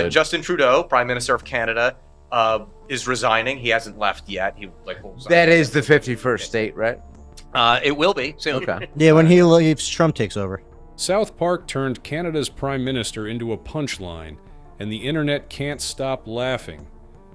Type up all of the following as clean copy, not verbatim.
Justin Trudeau, Prime Minister of Canada, is resigning. He hasn't left yet. That is the 51st state, right? It will be soon. Okay. Yeah, when he leaves, Trump takes over. South Park turned Canada's Prime Minister into a punchline, and the internet can't stop laughing.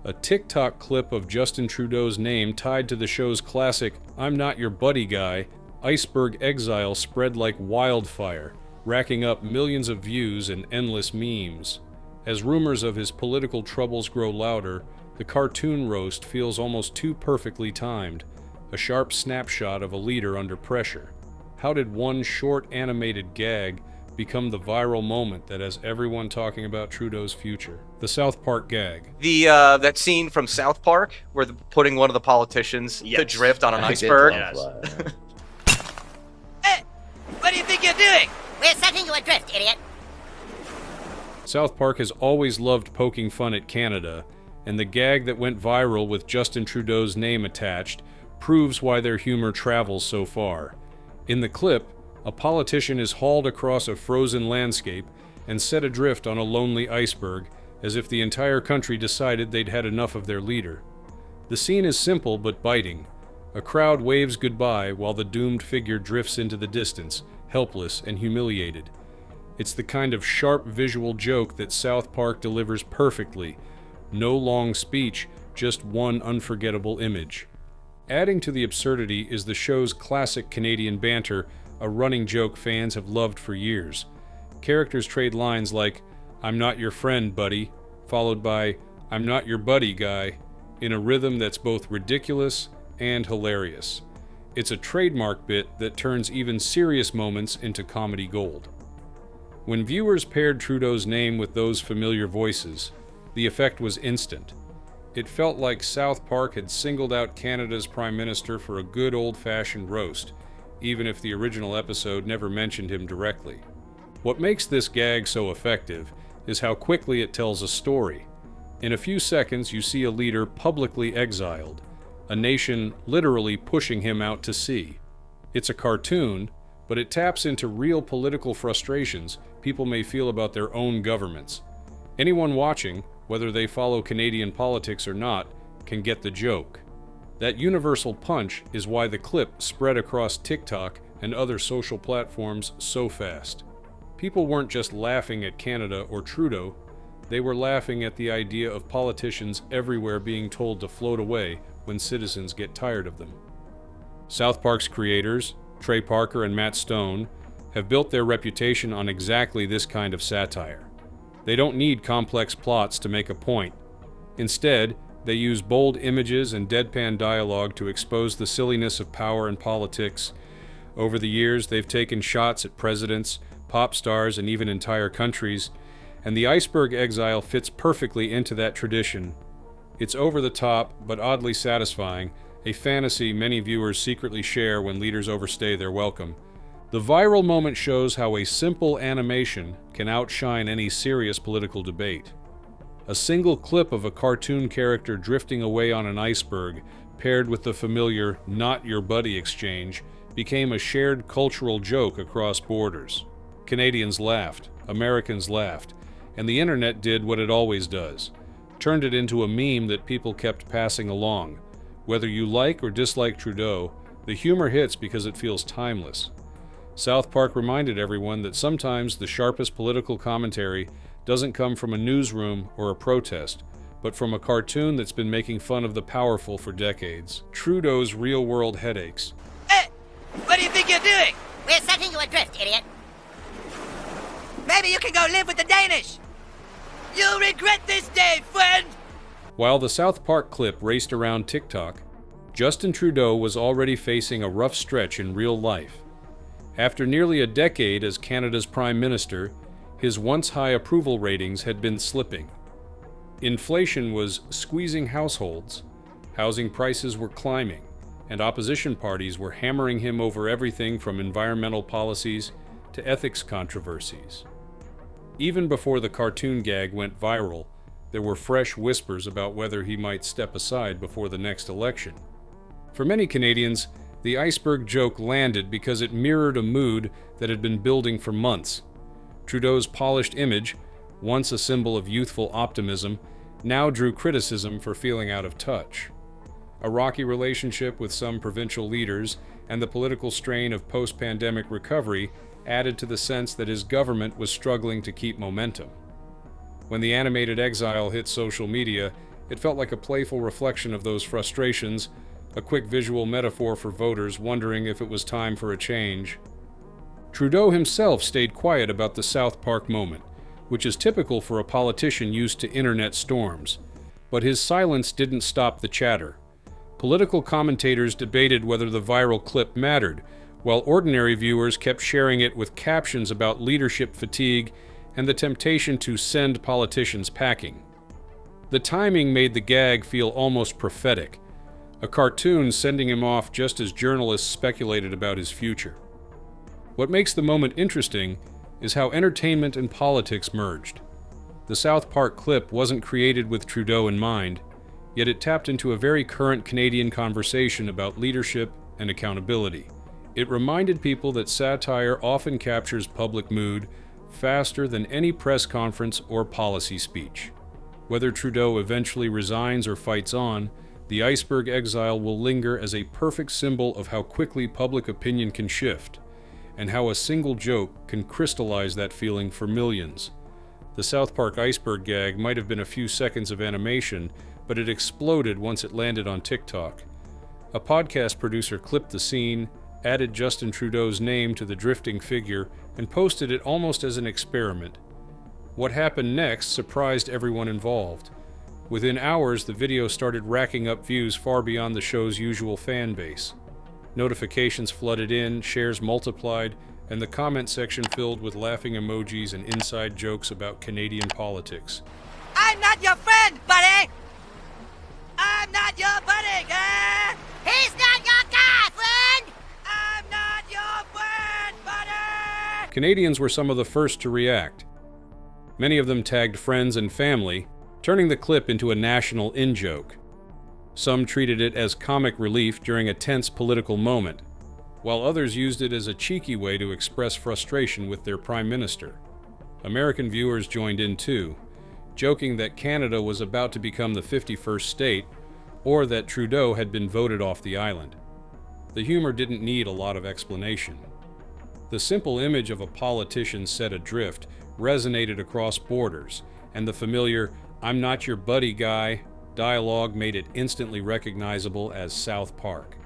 A TikTok clip of Justin Trudeau's name tied to the show's classic "I'm Not Your Buddy Guy" iceberg exile spread like wildfire, racking up millions of views and endless memes. As rumors of his political troubles grow louder, the cartoon roast feels almost too perfectly timed, a sharp snapshot of a leader under pressure. How did one short animated gag become the viral moment that has everyone talking about Trudeau's future? The South Park gag. That scene from South Park where they're putting one of the politicians to drift on an iceberg. Hey, what do you think you're doing? We're setting you adrift, idiot. South Park has always loved poking fun at Canada, and the gag that went viral with Justin Trudeau's name attached proves why their humor travels so far. In the clip, a politician is hauled across a frozen landscape and set adrift on a lonely iceberg, as if the entire country decided they'd had enough of their leader. The scene is simple but biting. A crowd waves goodbye while the doomed figure drifts into the distance, helpless and humiliated. It's the kind of sharp visual joke that South Park delivers perfectly. No long speech, just one unforgettable image. Adding to the absurdity is the show's classic Canadian banter, a running joke fans have loved for years. Characters trade lines like, "I'm not your friend, buddy," followed by, "I'm not your buddy, guy," in a rhythm that's both ridiculous and hilarious. It's a trademark bit that turns even serious moments into comedy gold. When viewers paired Trudeau's name with those familiar voices, the effect was instant. It felt like South Park had singled out Canada's Prime Minister for a good old-fashioned roast, even if the original episode never mentioned him directly. What makes this gag so effective is how quickly it tells a story. In a few seconds, you see a leader publicly exiled, a nation literally pushing him out to sea. It's a cartoon, but it taps into real political frustrations people may feel about their own governments. Anyone watching, whether they follow Canadian politics or not, can get the joke. That universal punch is why the clip spread across TikTok and other social platforms so fast. People weren't just laughing at Canada or Trudeau, they were laughing at the idea of politicians everywhere being told to float away when citizens get tired of them. South Park's creators, Trey Parker and Matt Stone, have built their reputation on exactly this kind of satire. They don't need complex plots to make a point. Instead, they use bold images and deadpan dialogue to expose the silliness of power and politics. Over the years, they've taken shots at presidents, pop stars, and even entire countries, and the iceberg exile fits perfectly into that tradition. It's over the top, but oddly satisfying, a fantasy many viewers secretly share when leaders overstay their welcome. The viral moment shows how a simple animation can outshine any serious political debate. A single clip of a cartoon character drifting away on an iceberg, paired with the familiar "not your buddy" exchange, became a shared cultural joke across borders. Canadians laughed, Americans laughed, and the internet did what it always does, turned it into a meme that people kept passing along. Whether you like or dislike Trudeau, the humor hits because it feels timeless. South Park reminded everyone that sometimes the sharpest political commentary doesn't come from a newsroom or a protest, but from a cartoon that's been making fun of the powerful for decades. Trudeau's real-world headaches. Hey, what do you think you're doing? We're setting you adrift, idiot. Maybe you can go live with the Danish. You'll regret this day, friend. While the South Park clip raced around TikTok, Justin Trudeau was already facing a rough stretch in real life. After nearly a decade as Canada's Prime Minister, his once high approval ratings had been slipping. Inflation was squeezing households, housing prices were climbing, and opposition parties were hammering him over everything from environmental policies to ethics controversies. Even before the cartoon gag went viral, there were fresh whispers about whether he might step aside before the next election. For many Canadians, the iceberg joke landed because it mirrored a mood that had been building for months. Trudeau's polished image, once a symbol of youthful optimism, now drew criticism for feeling out of touch. A rocky relationship with some provincial leaders and the political strain of post-pandemic recovery added to the sense that his government was struggling to keep momentum. When the animated exile hit social media, it felt like a playful reflection of those frustrations, a quick visual metaphor for voters wondering if it was time for a change. Trudeau himself stayed quiet about the South Park moment, which is typical for a politician used to internet storms. But his silence didn't stop the chatter. Political commentators debated whether the viral clip mattered, while ordinary viewers kept sharing it with captions about leadership fatigue and the temptation to send politicians packing. The timing made the gag feel almost prophetic, a cartoon sending him off just as journalists speculated about his future. What makes the moment interesting is how entertainment and politics merged. The South Park clip wasn't created with Trudeau in mind, yet it tapped into a very current Canadian conversation about leadership and accountability. It reminded people that satire often captures public mood faster than any press conference or policy speech. Whether Trudeau eventually resigns or fights on, the iceberg exile will linger as a perfect symbol of how quickly public opinion can shift, and how a single joke can crystallize that feeling for millions. The South Park iceberg gag might have been a few seconds of animation, but it exploded once it landed on TikTok. A podcast producer clipped the scene, added Justin Trudeau's name to the drifting figure, and posted it almost as an experiment. What happened next surprised everyone involved. Within hours, the video started racking up views far beyond the show's usual fan base. Notifications flooded in, shares multiplied, and the comment section filled with laughing emojis and inside jokes about Canadian politics. I'm not your friend, buddy! I'm not your buddy, eh? He's not your guy, friend! I'm not your friend, buddy! Canadians were some of the first to react. Many of them tagged friends and family, turning the clip into a national in-joke. Some treated it as comic relief during a tense political moment, while others used it as a cheeky way to express frustration with their prime minister. American viewers joined in too, joking that Canada was about to become the 51st state, or that Trudeau had been voted off the island. The humor didn't need a lot of explanation. The simple image of a politician set adrift resonated across borders, and the familiar "I'm not your buddy guy" dialogue made it instantly recognizable as South Park.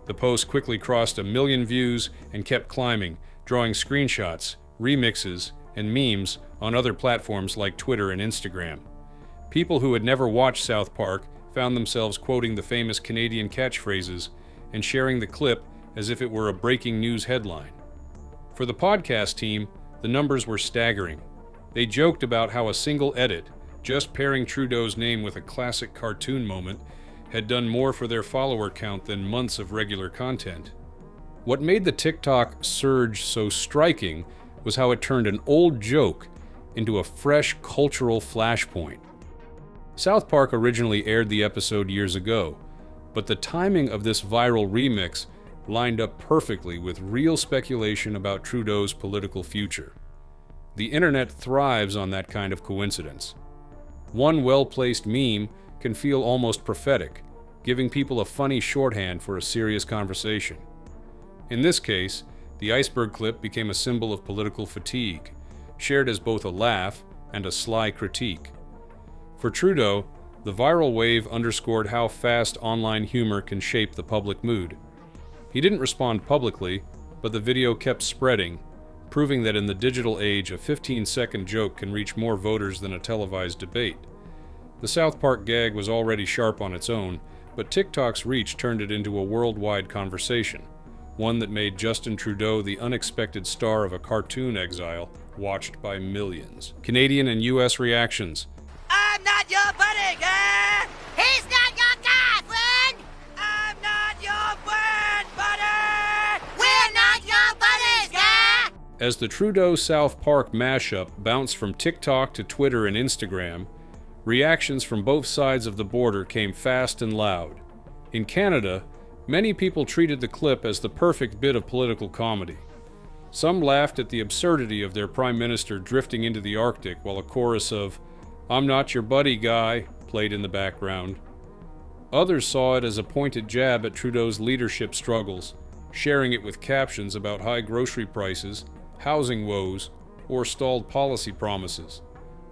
The post quickly crossed 1 million views and kept climbing, drawing screenshots, remixes, and memes on other platforms like Twitter and Instagram. People who had never watched South Park found themselves quoting the famous Canadian catchphrases and sharing the clip as if it were a breaking news headline. For the podcast team, the numbers were staggering. They joked about how a single edit, just pairing Trudeau's name with a classic cartoon moment, had done more for their follower count than months of regular content. What made the TikTok surge so striking was how it turned an old joke into a fresh cultural flashpoint. South Park originally aired the episode years ago, but the timing of this viral remix lined up perfectly with real speculation about Trudeau's political future. The internet thrives on that kind of coincidence. One well-placed meme can feel almost prophetic, giving people a funny shorthand for a serious conversation. In this case, the iceberg clip became a symbol of political fatigue, shared as both a laugh and a sly critique. For Trudeau, the viral wave underscored how fast online humor can shape the public mood. He didn't respond publicly, but the video kept spreading, proving that in the digital age, a 15-second joke can reach more voters than a televised debate. The South Park gag was already sharp on its own, but TikTok's reach turned it into a worldwide conversation, one that made Justin Trudeau the unexpected star of a cartoon exile watched by millions. Canadian and U.S. reactions. I'm not your buddy, eh? He's not your guy, friend! I'm not your friend, buddy! We're not your buddies, guy! As the Trudeau-South Park mashup bounced from TikTok to Twitter and Instagram, reactions from both sides of the border came fast and loud. In Canada, many people treated the clip as the perfect bit of political comedy. Some laughed at the absurdity of their prime minister drifting into the Arctic while a chorus of "I'm not your buddy, guy" played in the background. Others saw it as a pointed jab at Trudeau's leadership struggles, sharing it with captions about high grocery prices, housing woes, or stalled policy promises.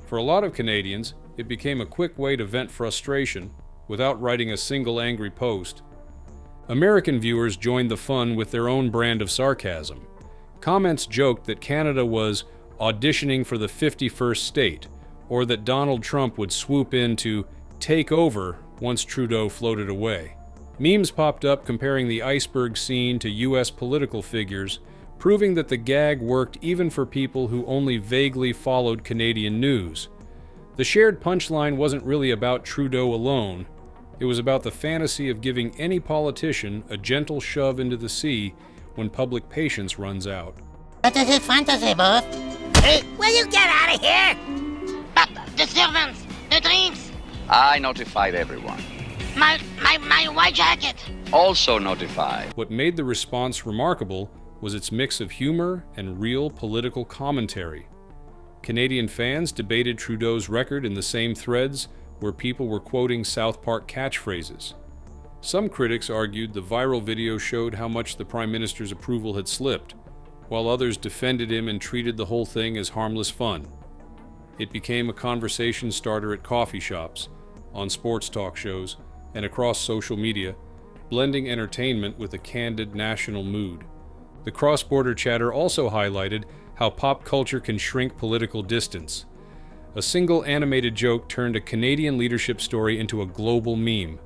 For a lot of Canadians, it became a quick way to vent frustration without writing a single angry post. American viewers joined the fun with their own brand of sarcasm. Comments joked that Canada was auditioning for the 51st state, or that Donald Trump would swoop in to take over once Trudeau floated away. Memes popped up comparing the iceberg scene to US political figures, proving that the gag worked even for people who only vaguely followed Canadian news. The shared punchline wasn't really about Trudeau alone. It was about the fantasy of giving any politician a gentle shove into the sea when public patience runs out. What is it fantasy, boss? Hey, will you get out of here? But the servants, the drinks, I notified everyone. my white jacket. Also notified. What made the response remarkable was its mix of humor and real political commentary. Canadian fans debated Trudeau's record in the same threads where people were quoting South Park catchphrases. Some critics argued the viral video showed how much the Prime Minister's approval had slipped, while others defended him and treated the whole thing as harmless fun. It became a conversation starter at coffee shops, on sports talk shows, and across social media, blending entertainment with a candid national mood. The cross-border chatter also highlighted how pop culture can shrink political distance. A single animated joke turned a Canadian leadership story into a global meme.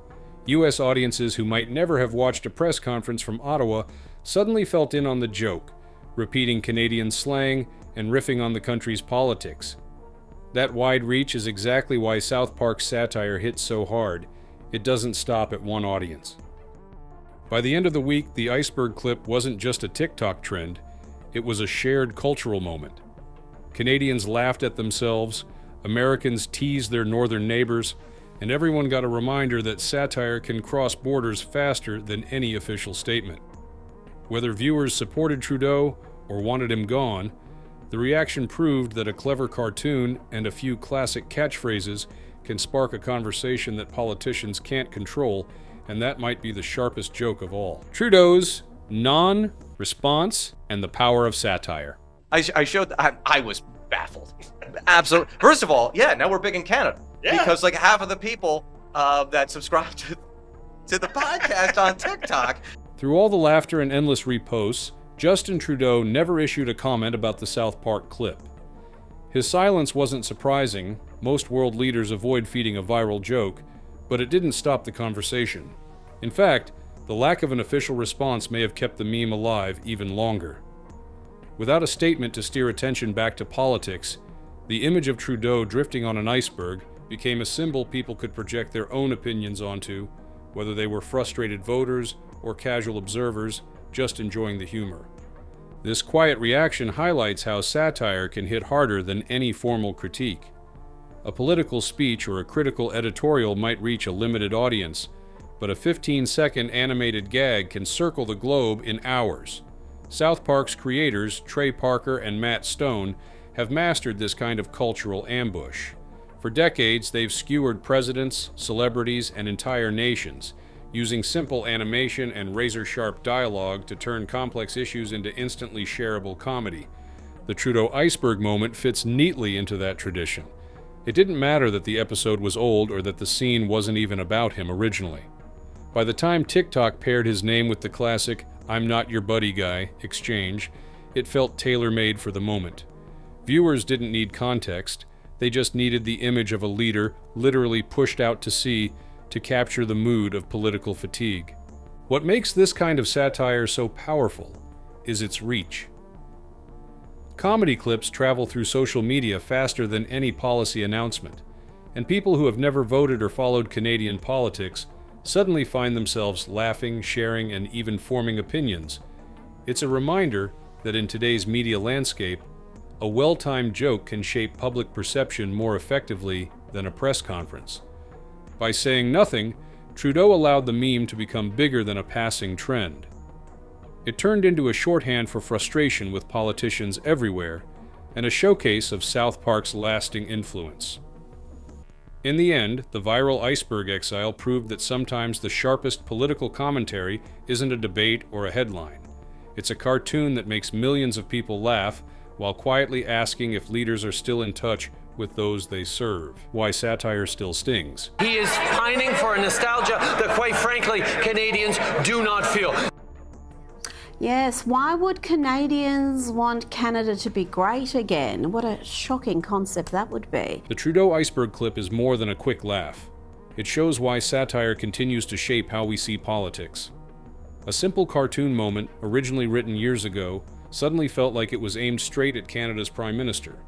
US audiences who might never have watched a press conference from Ottawa suddenly felt in on the joke, repeating Canadian slang and riffing on the country's politics. That wide reach is exactly why South Park's satire hits so hard. It doesn't stop at one audience. By the end of the week, the iceberg clip wasn't just a TikTok trend, it was a shared cultural moment. Canadians laughed at themselves, Americans teased their northern neighbors, and everyone got a reminder that satire can cross borders faster than any official statement. Whether viewers supported Trudeau or wanted him gone, the reaction proved that a clever cartoon and a few classic catchphrases can spark a conversation that politicians can't control, and that might be the sharpest joke of all. Trudeau's non-response and the power of satire. I showed. I was baffled. Absolutely. First of all, yeah, now we're big in Canada because like half of the people that subscribe to the podcast on TikTok. Through all the laughter and endless reposts, Justin Trudeau never issued a comment about the South Park clip. His silence wasn't surprising. Most world leaders avoid feeding a viral joke, but it didn't stop the conversation. In fact, the lack of an official response may have kept the meme alive even longer. Without a statement to steer attention back to politics, the image of Trudeau drifting on an iceberg became a symbol people could project their own opinions onto, whether they were frustrated voters or casual observers just enjoying the humor. This quiet reaction highlights how satire can hit harder than any formal critique. A political speech or a critical editorial might reach a limited audience, but a 15-second animated gag can circle the globe in hours. South Park's creators, Trey Parker and Matt Stone, have mastered this kind of cultural ambush. For decades, they've skewered presidents, celebrities, and entire nations, using simple animation and razor-sharp dialogue to turn complex issues into instantly shareable comedy. The Trudeau iceberg moment fits neatly into that tradition. It didn't matter that the episode was old or that the scene wasn't even about him originally. By the time TikTok paired his name with the classic "I'm not your buddy guy" exchange, it felt tailor-made for the moment. Viewers didn't need context, they just needed the image of a leader literally pushed out to sea to capture the mood of political fatigue. What makes this kind of satire so powerful is its reach. Comedy clips travel through social media faster than any policy announcement, and people who have never voted or followed Canadian politics suddenly find themselves laughing, sharing, and even forming opinions. It's a reminder that in today's media landscape, a well-timed joke can shape public perception more effectively than a press conference. By saying nothing, Trudeau allowed the meme to become bigger than a passing trend. It turned into a shorthand for frustration with politicians everywhere and a showcase of South Park's lasting influence. In the end, the viral iceberg exile proved that sometimes the sharpest political commentary isn't a debate or a headline. It's a cartoon that makes millions of people laugh while quietly asking if leaders are still in touch with those they serve. Why satire still stings. He is pining for a nostalgia that, quite frankly, Canadians do not feel. Yes, why would Canadians want Canada to be great again? What a shocking concept that would be. The Trudeau iceberg clip is more than a quick laugh. It shows why satire continues to shape how we see politics. A simple cartoon moment, originally written years ago, suddenly felt like it was aimed straight at Canada's Prime Minister.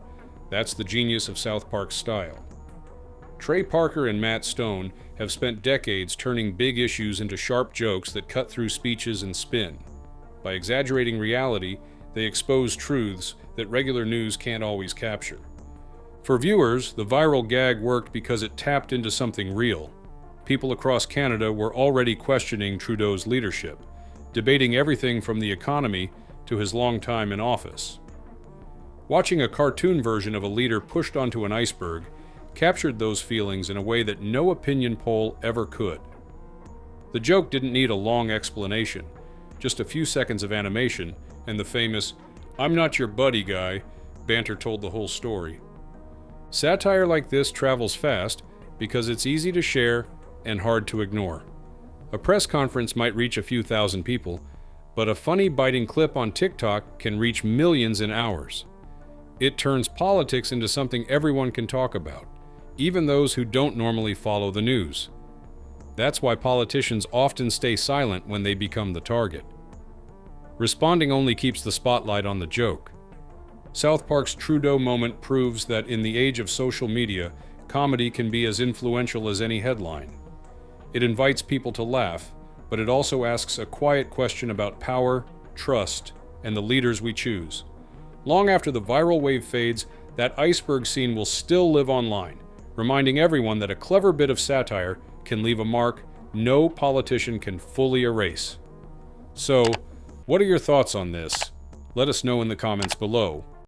That's the genius of South Park's style. Trey Parker and Matt Stone have spent decades turning big issues into sharp jokes that cut through speeches and spin. By exaggerating reality, they expose truths that regular news can't always capture. For viewers, the viral gag worked because it tapped into something real. People across Canada were already questioning Trudeau's leadership, debating everything from the economy to his long time in office. Watching a cartoon version of a leader pushed onto an iceberg captured those feelings in a way that no opinion poll ever could. The joke didn't need a long explanation. Just a few seconds of animation, and the famous, "I'm not your buddy guy," banter told the whole story. Satire like this travels fast because it's easy to share and hard to ignore. A press conference might reach a few thousand people, but a funny, biting clip on TikTok can reach millions in hours. It turns politics into something everyone can talk about, even those who don't normally follow the news. That's why politicians often stay silent when they become the target. Responding only keeps the spotlight on the joke. South Park's Trudeau moment proves that in the age of social media, comedy can be as influential as any headline. It invites people to laugh, but it also asks a quiet question about power, trust, and the leaders we choose. Long after the viral wave fades, that iceberg scene will still live online, reminding everyone that a clever bit of satire can leave a mark no politician can fully erase. So, what are your thoughts on this? Let us know in the comments below.